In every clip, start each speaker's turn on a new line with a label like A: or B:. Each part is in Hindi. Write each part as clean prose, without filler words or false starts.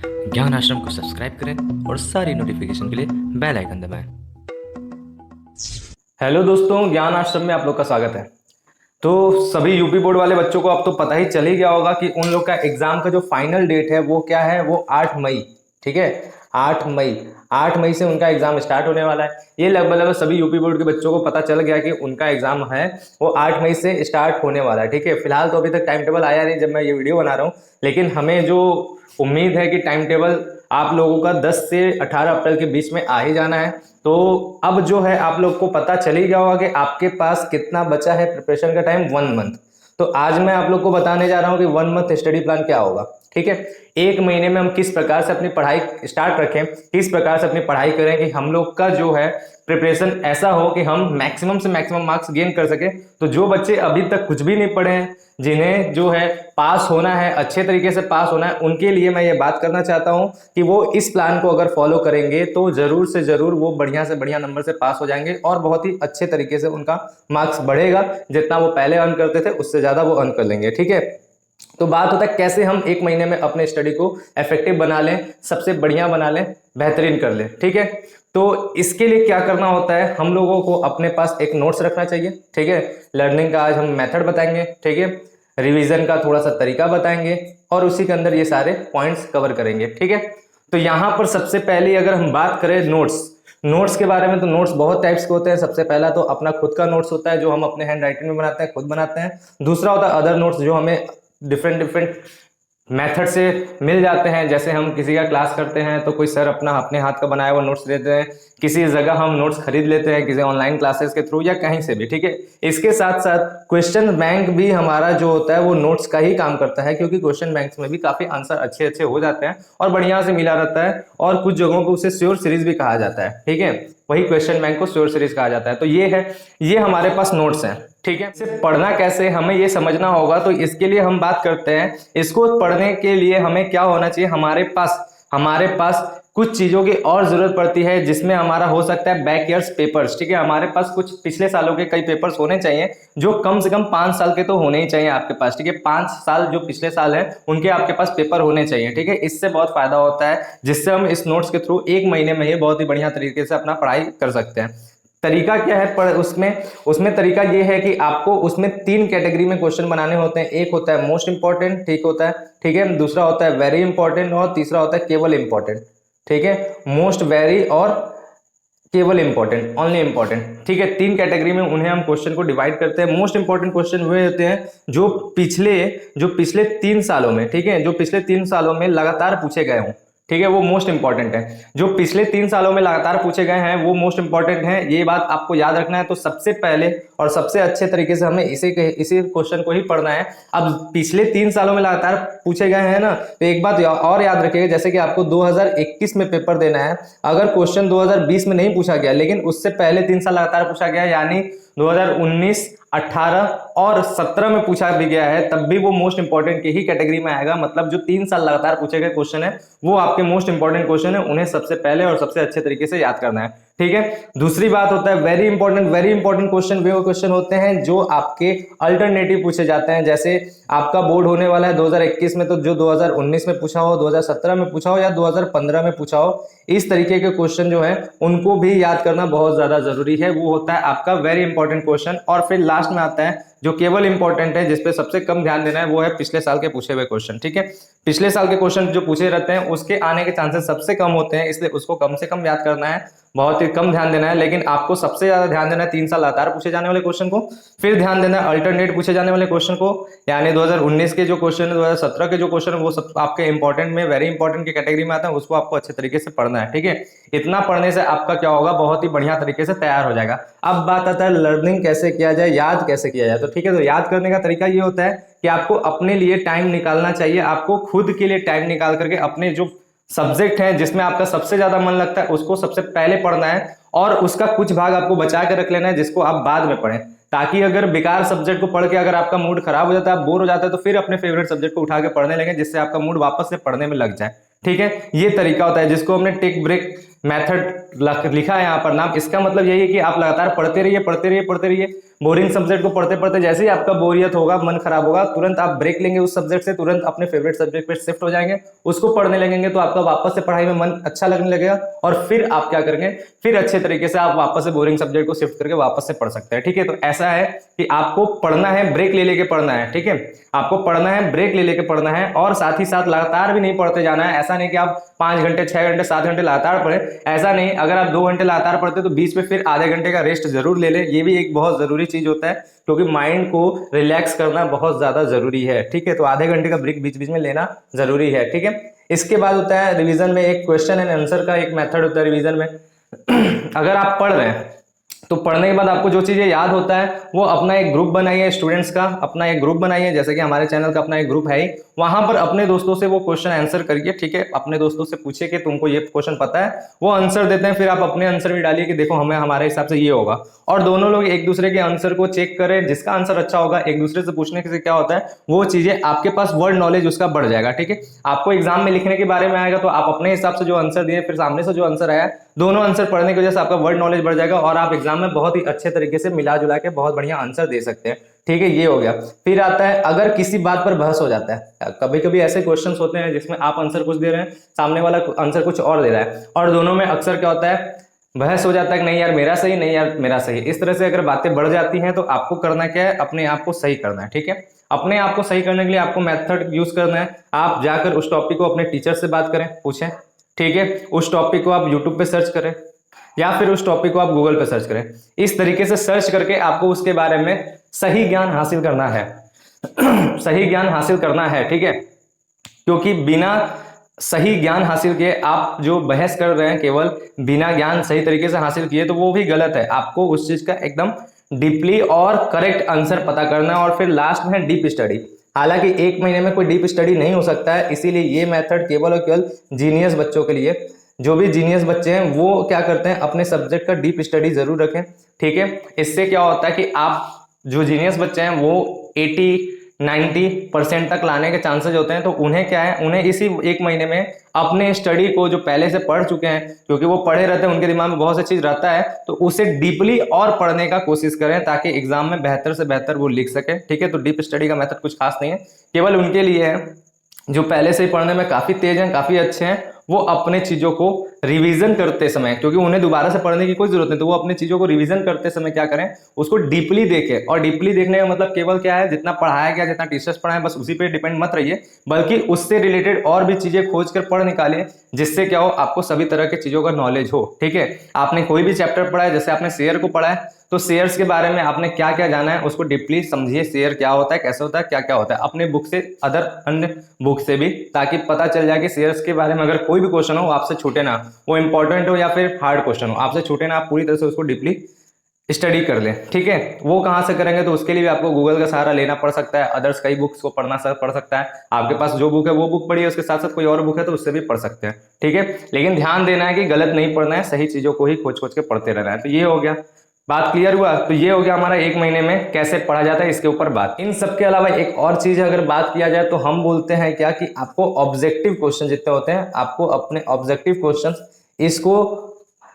A: ज्ञान आश्रम को सब्सक्राइब करें और सारी नोटिफिकेशन के लिए बेल आइकन दबाएं।
B: हेलो दोस्तों, ज्ञान आश्रम में आप लोग का स्वागत है। तो सभी यूपी बोर्ड वाले बच्चों को अब तो पता ही चल ही गया होगा कि उन लोग का एग्जाम का जो फाइनल डेट है वो क्या है, वो 8 मई। ठीक है, 8 मई से उनका एग्जाम स्टार्ट होने वाला है। ये लगभग सभी यूपी बोर्ड के बच्चों को पता चल गया कि उनका एग्जाम है वो 8 मई से स्टार्ट होने वाला है। ठीक है, फिलहाल तो अभी तक टाइम टेबल आया नहीं जब मैं ये वीडियो बना रहा हूँ, लेकिन हमें जो उम्मीद है कि टाइम टेबल आप लोगों का 10 से 18 अप्रैल के बीच में आ ही जाना है। तो अब जो है आप लोग को पता चल ही गया होगा कि आपके पास कितना बचा है प्रिपरेशन का टाइम, 1 मंथ। तो आज मैं आप लोग को बताने जा रहा हूं कि 1 मंथ स्टडी प्लान क्या होगा। ठीक है, एक महीने में हम किस प्रकार से अपनी पढ़ाई स्टार्ट रखें, किस प्रकार से अपनी पढ़ाई करें कि हम लोग का जो है प्रिपरेशन ऐसा हो कि हम मैक्सिमम से मैक्सिमम मार्क्स गेन कर सके। तो जो बच्चे अभी तक कुछ भी नहीं पढ़े हैं, जिन्हें जो है पास होना है, अच्छे तरीके से पास होना है, उनके लिए मैं ये बात करना चाहता हूं कि वो इस प्लान को अगर फॉलो करेंगे तो जरूर से जरूर वो बढ़िया से बढ़िया नंबर से पास हो जाएंगे और बहुत ही अच्छे तरीके से उनका मार्क्स बढ़ेगा। जितना वो पहले अर्न करते थे उससे ज्यादा वो अर्न कर लेंगे। ठीक है, तो बात होता है कैसे हम एक महीने में अपने स्टडी को इफेक्टिव बना लें, सबसे बढ़िया बना लें, बेहतरीन कर लें। ठीक है, तो इसके लिए क्या करना होता है, हम लोगों को अपने पास एक नोट्स रखना चाहिए। ठीक है, लर्निंग का आज हम मेथड बताएंगे। ठीक है, रिवीजन का थोड़ा सा तरीका बताएंगे और उसी के अंदर ये सारे पॉइंट्स कवर करेंगे। ठीक है, तो यहाँ पर सबसे पहले अगर हम बात करें नोट्स के बारे में, तो नोट्स बहुत टाइप्स के होते हैं। सबसे पहला तो अपना खुद का नोट्स होता है जो हम अपने हैंड राइटिंग में बनाते हैं, खुद बनाते हैं। दूसरा होता है अदर नोट्स जो हमें डिफरेंट डिफरेंट मेथड से मिल जाते हैं। जैसे हम किसी का क्लास करते हैं तो कोई सर अपना अपने हाथ का बनाया हुआ नोट्स देते हैं, किसी जगह हम नोट्स खरीद लेते हैं, किसी ऑनलाइन क्लासेस के थ्रू या कहीं से भी। ठीक है, इसके साथ साथ क्वेश्चन बैंक भी हमारा जो होता है वो नोट्स का ही काम करता है, क्योंकि क्वेश्चन बैंक में भी काफी आंसर अच्छे अच्छे हो जाते हैं और बढ़िया से मिला रहता है, और कुछ जगहों को उसे श्योर सीरीज भी कहा जाता है। ठीक है, वही क्वेश्चन बैंक को श्योर सीरीज कहा जाता है। तो ये है, ये हमारे पास नोट्स हैं। ठीक है, इसे पढ़ना कैसे हमें ये समझना होगा। तो इसके लिए हम बात करते हैं, इसको पढ़ने के लिए हमें क्या होना चाहिए, हमारे पास कुछ चीजों की और जरूरत पड़ती है, जिसमें हमारा हो सकता है बैक ईयर्स पेपर्स। ठीक है, हमारे पास कुछ पिछले सालों के कई पेपर्स होने चाहिए जो कम से कम 5 साल के तो होने ही चाहिए आपके पास। ठीक है, 5 साल जो पिछले साल है उनके आपके पास पेपर होने चाहिए। ठीक है, इससे बहुत फायदा होता है, जिससे हम इस नोट्स के थ्रू एक महीने में ही बहुत ही बढ़िया तरीके से अपना पढ़ाई कर सकते हैं। तरीका क्या है उसमें तरीका ये है कि आपको उसमें 3 कैटेगरी में क्वेश्चन बनाने होते हैं। एक होता है मोस्ट इंपॉर्टेंट, ठीक है, दूसरा होता है वेरी इंपॉर्टेंट और तीसरा होता है केवल इंपॉर्टेंट। ठीक है, मोस्ट, वेरी और केवल इंपॉर्टेंट, ओनली इंपॉर्टेंट। ठीक है, 3 कैटेगरी में उन्हें हम क्वेश्चन को डिवाइड करते हैं। मोस्ट इंपॉर्टेंट क्वेश्चन वे होते हैं जो पिछले 3 सालों में, ठीक है, जो पिछले 3 सालों में लगातार पूछे गए हों। ठीक है, वो मोस्ट इंपॉर्टेंट है। जो पिछले 3 सालों में लगातार पूछे गए हैं वो मोस्ट इंपॉर्टेंट है, ये बात आपको याद रखना है। तो सबसे पहले और सबसे अच्छे तरीके से हमें इसी क्वेश्चन को ही पढ़ना है। अब पिछले 3 सालों में लगातार पूछे गए हैं ना, तो एक बात और याद रखिएगा, जैसे कि आपको 2021 में पेपर देना है, अगर क्वेश्चन 2020 में नहीं पूछा गया लेकिन उससे पहले 3 साल लगातार पूछा गया, यानी 2019, 18 और 17 में पूछा भी गया है, तब भी वो मोस्ट इंपॉर्टेंट की ही कैटेगरी में आएगा। मतलब जो 3 साल लगातार पूछे गए क्वेश्चन है वो आपके मोस्ट इंपॉर्टेंट क्वेश्चन है, उन्हें सबसे पहले और सबसे अच्छे तरीके से याद करना है। ठीक है, दूसरी बात होता है वेरी इंपॉर्टेंट क्वेश्चन। वे क्वेश्चन होते हैं जो आपके अल्टरनेटिव पूछे जाते हैं। जैसे आपका बोर्ड होने वाला है 2021 में, तो जो 2019 में पूछा हो, 2017 में पूछा हो या 2015 में पूछा हो, इस तरीके के क्वेश्चन जो है उनको भी याद करना बहुत ज्यादा जरूरी है। वो होता है आपका वेरी इंपॉर्टेंट क्वेश्चन। और फिर लास्ट में आता है जो केवल इंपॉर्टेंट है, जिसपे सबसे कम ध्यान देना है, वो है पिछले साल के पूछे हुए क्वेश्चन। ठीक है, पिछले साल के क्वेश्चन जो पूछे रहते हैं उसके आने के चांसेस सबसे कम होते हैं, इसलिए उसको कम से कम याद करना है, बहुत ही कम ध्यान देना है। लेकिन आपको सबसे ज्यादा ध्यान देना है 3 साल लगातार पूछे जाने वाले क्वेश्चन को, फिर ध्यान देना है अल्टरनेट पूछे जाने वाले क्वेश्चन को, यानी 2019 के जो क्वेश्चन है, 2017 के जो क्वेश्चन है, वो सब आपके इंपॉर्टेंट में, वेरी इंपॉर्टेंट की कैटेगरी में आते हैं, उसको आपको अच्छे तरीके से पढ़ना है। ठीक है, इतना पढ़ने से आपका क्या होगा, बहुत ही बढ़िया तरीके से तैयार हो जाएगा। अब बात आता है लर्निंग कैसे किया जाए, याद कैसे किया जाए। तो ठीक है, तो याद करने का तरीका ये होता है कि आपको अपने लिए टाइम निकालना चाहिए। आपको खुद के लिए टाइम निकाल करके अपने जो सब्जेक्ट है जिसमें आपका सबसे ज्यादा मन लगता है उसको सबसे पहले पढ़ना है, और उसका कुछ भाग आपको बचा के रख लेना है जिसको आप बाद में पढ़ें। ताकि अगर बेकार सब्जेक्ट को पढ़ के अगर आपका मूड खराब हो जाता है, आप बोर हो जाते हैं, तो फिर अपने फेवरेट सब्जेक्ट को उठा के पढ़ने लगे, जिससे आपका मूड वापस से पढ़ने में लग जाए। ठीक है, ये तरीका होता है जिसको हमने टेक ब्रेक मेथड लिखा है यहाँ पर नाम। इसका मतलब यही है कि आप लगातार पढ़ते रहिए पढ़ते रहिए पढ़ते रहिए, बोरिंग सब्जेक्ट को पढ़ते पढ़ते जैसे ही आपका बोरियत होगा, मन खराब होगा, तुरंत आप ब्रेक लेंगे उस सब्जेक्ट से, तुरंत अपने फेवरेट सब्जेक्ट पे शिफ्ट हो जाएंगे, उसको पढ़ने लगेंगे, तो आपका वापस से पढ़ाई में मन अच्छा लगने लगेगा और फिर आप क्या करेंगे, फिर अच्छे तरीके से आप वापस से बोरिंग सब्जेक्ट को शिफ्ट करके वापस से पढ़ सकते हैं। ठीक है, तो ऐसा है कि आपको पढ़ना है, ब्रेक ले लेके पढ़ना है। ठीक है, आपको पढ़ना है, ब्रेक ले लेके पढ़ना है, और साथ ही साथ लगातार भी नहीं पढ़ते जाना है। ऐसा नहीं कि आप 5 घंटे 6 घंटे 7 घंटे लगातार पढ़े, ऐसा नहीं। अगर आप 2 घंटे लगातार पढ़ते तो बीच में फिर आधे घंटे का रेस्ट जरूर ले ले, ये भी एक बहुत जरूरी चीज होता है, क्योंकि माइंड को रिलैक्स करना बहुत ज्यादा जरूरी है। ठीक है, तो आधे घंटे का ब्रेक बीच बीच में लेना जरूरी है। ठीक है, इसके बाद होता है रिवीजन में एक क्वेश्चन एंड आंसर का एक मेथड होता है रिवीजन में। अगर आप पढ़ रहे हैं तो पढ़ने के बाद आपको जो चीजें याद होता है वो अपना एक ग्रुप बनाइए, स्टूडेंट्स का अपना एक ग्रुप बनाइए, जैसे कि हमारे चैनल का अपना एक ग्रुप है ही, वहां पर अपने दोस्तों से वो क्वेश्चन आंसर करिए। ठीक है, अपने दोस्तों से पूछिए कि तुमको ये क्वेश्चन पता है, वो आंसर देते हैं, फिर आप अपने आंसर भी डालिए कि देखो हमें हमारे हिसाब से ये होगा, और दोनों लोग एक दूसरे के आंसर को चेक करें। जिसका आंसर अच्छा होगा, एक दूसरे से पूछने से क्या होता है, वो चीजें आपके पास वर्ड नॉलेज उसका बढ़ जाएगा। ठीक है, आपको एग्जाम में लिखने के बारे में आएगा तो आप अपने हिसाब से जो आंसर दिए, फिर सामने से जो आंसर आया, दोनों आंसर पढ़ने की वजह से आपका वर्ड नॉलेज बढ़ जाएगा और आप एग्जाम में बहुत ही अच्छे तरीके से मिला जुला के बहुत बढ़िया आंसर दे सकते हैं। ठीक है, ये हो गया। फिर आता है अगर किसी बात पर बहस हो जाता है, कभी कभी ऐसे क्वेश्चंस होते हैं जिसमें आप आंसर कुछ दे रहे हैं, सामने वाला आंसर कुछ और दे रहा है, और दोनों में अक्सर क्या होता है, बहस हो जाता है कि नहीं यार मेरा सही, नहीं यार मेरा सही। इस तरह से अगर बातें बढ़ जाती हैं तो आपको करना क्या है, अपने आप को सही करना है। ठीक है, अपने आप को सही करने के लिए आपको मेथड यूज करना है। आप जाकर उस टॉपिक को अपने टीचर से बात करें, पूछें। ठीक है, उस टॉपिक को आप यूट्यूब पे सर्च करें या फिर उस टॉपिक को आप गूगल पे सर्च करें। इस तरीके से सर्च करके आपको उसके बारे में सही ज्ञान हासिल करना है। सही ज्ञान हासिल करना है। ठीक है, क्योंकि बिना सही ज्ञान हासिल किए आप जो बहस कर रहे हैं केवल बिना ज्ञान सही तरीके से हासिल किए, तो वो भी गलत है। आपको उस चीज का एकदम डीपली और करेक्ट आंसर पता करना है, और फिर लास्ट में डीप स्टडी। हालांकि 1 महीने में कोई डीप स्टडी नहीं हो सकता है, इसीलिए ये मेथड केवल और केवल जीनियस बच्चों के लिए। जो भी जीनियस बच्चे हैं वो क्या करते हैं, अपने सब्जेक्ट का डीप स्टडी जरूर रखें। ठीक है, इससे क्या होता है कि आप जो जीनियस बच्चे हैं वो 80-90% तक लाने के चांसेस होते हैं। तो उन्हें क्या है, उन्हें इसी 1 महीने में अपने स्टडी को जो पहले से पढ़ चुके हैं, क्योंकि वो पढ़े रहते हैं, उनके दिमाग में बहुत सी चीज रहता है, तो उसे डीपली और पढ़ने का कोशिश करें ताकि एग्जाम में बेहतर से बेहतर वो लिख सके। ठीक है, तो डीप स्टडी का मेथड कुछ खास नहीं है, केवल उनके लिए है जो पहले से ही पढ़ने में काफी तेज हैं, काफी अच्छे हैं। वो अपने चीजों को रिवीजन करते समय, क्योंकि उन्हें दोबारा से पढ़ने की कोई जरूरत नहीं, तो वो अपने चीजों को रिवीजन करते समय क्या करें, उसको डीपली देखें। और डीपली देखने का मतलब केवल क्या है, जितना पढ़ाया गया, जितना टीचर्स पढ़ाए बस उसी पे डिपेंड मत रहिए, बल्कि उससे रिलेटेड और भी चीजें खोज कर पढ़ निकालिए, जिससे क्या हो, आपको सभी तरह की चीजों का नॉलेज हो। ठीक है, आपने कोई भी चैप्टर पढ़ा है, जैसे आपने शेयर को पढ़ा है, तो शेयर्स के बारे में आपने क्या क्या जाना है उसको डीपली समझिए। शेयर क्या होता है, कैसे होता है, क्या क्या होता है, अपने बुक से, अदर अन्य बुक से भी, ताकि पता चल जाए कि शेयर्स के बारे में अगर कोई भी क्वेश्चन हो आपसे छूटे ना, वो इंपॉर्टेंट हो या फिर हार्ड क्वेश्चन हो, आपसे छूटे ना, आप पूरी तरह से उसको डीपली स्टडी कर लें। ठीक है, वो कहाँ से करेंगे, तो उसके लिए भी आपको गूगल का सहारा लेना पड़ सकता है, अदर्स कई बुक्स को पढ़ना पड़ सकता है। आपके पास जो बुक है वो बुक पढ़िए, उसके साथ साथ कोई और बुक है तो उससे भी पढ़ सकते हैं। ठीक है, लेकिन ध्यान देना है कि गलत नहीं पढ़ना है, सही चीजों को ही खोज खोज के पढ़ते रहना है। तो ये हो गया, बात क्लियर हुआ। तो ये हो गया हमारा 1 महीने में कैसे पढ़ा जाता है, इसके ऊपर बात। इन सब के अलावा एक और चीज अगर बात किया जाए तो हम बोलते हैं क्या, कि आपको ऑब्जेक्टिव क्वेश्चन जितने होते हैं, आपको अपने ऑब्जेक्टिव क्वेश्चंस इसको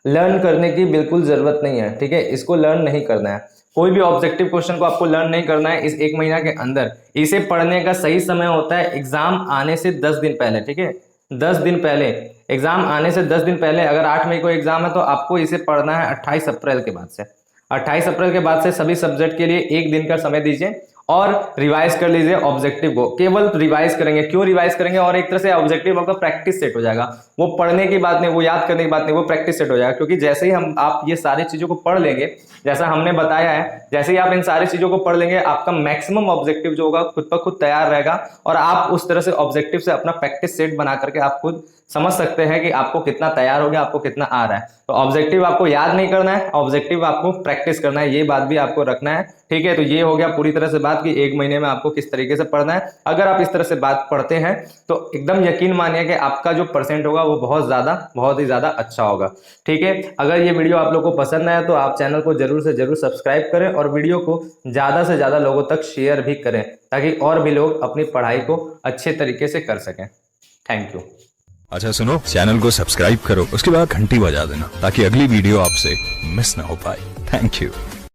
B: लर्न करने की बिल्कुल जरूरत नहीं है। ठीक है, इसको लर्न नहीं करना है, कोई भी ऑब्जेक्टिव क्वेश्चन को आपको लर्न नहीं करना है इस 1 महीना के अंदर। इसे पढ़ने का सही समय होता है एग्जाम आने से 10 दिन पहले। ठीक है, 10 दिन पहले, एग्जाम आने से 10 दिन पहले, अगर 8 मई को एग्जाम है तो आपको इसे पढ़ना है 28 अप्रैल के बाद से। 28 अप्रैल के बाद से सभी सब्जेक्ट के लिए 1 दिन का समय दीजिए और रिवाइज कर लीजिए ऑब्जेक्टिव को। केवल रिवाइज करेंगे, क्यों रिवाइज करेंगे, और एक तरह से ऑब्जेक्टिव आपका प्रैक्टिस सेट हो जाएगा। वो पढ़ने की बात नहीं, वो याद करने की बात नहीं, वो प्रैक्टिस सेट हो जाएगा। क्योंकि जैसे ही आप ये सारी चीजों को पढ़ लेंगे, जैसा हमने बताया है, जैसे ही आप इन सारी चीजों को पढ़ लेंगे, आपका मैक्सिमम ऑब्जेक्टिव जो होगा खुद पर खुद तैयार रहेगा, और आप उस तरह से ऑब्जेक्टिव से अपना प्रैक्टिस सेट बना करके आप खुद समझ सकते हैं कि आपको कितना तैयार हो गया, आपको कितना आ रहा है। तो ऑब्जेक्टिव आपको याद नहीं करना है, ऑब्जेक्टिव आपको प्रैक्टिस करना है, ये बात भी आपको रखना है। ठीक है, तो ये हो गया पूरी तरह से बात कि 1 महीने में आपको किस तरीके से पढ़ना है। अगर आप इस तरह से बात पढ़ते हैं तो एकदम यकीन मानिए कि आपका जो परसेंट होगा वो बहुत ही ज्यादा अच्छा होगा। ठीक है, अगर ये वीडियो आप लोग को पसंद आया तो आप चैनल को जरूर से जरूर सब्सक्राइब करें और वीडियो को ज्यादा से ज्यादा लोगों तक शेयर भी करें, ताकि और भी लोग अपनी पढ़ाई को अच्छे तरीके से कर सकें। Thank you.
C: अच्छा सुनो, चैनल को सब्सक्राइब करो, उसके बाद घंटी बजा देना ताकि अगली वीडियो आपसे मिस ना हो पाए। Thank you.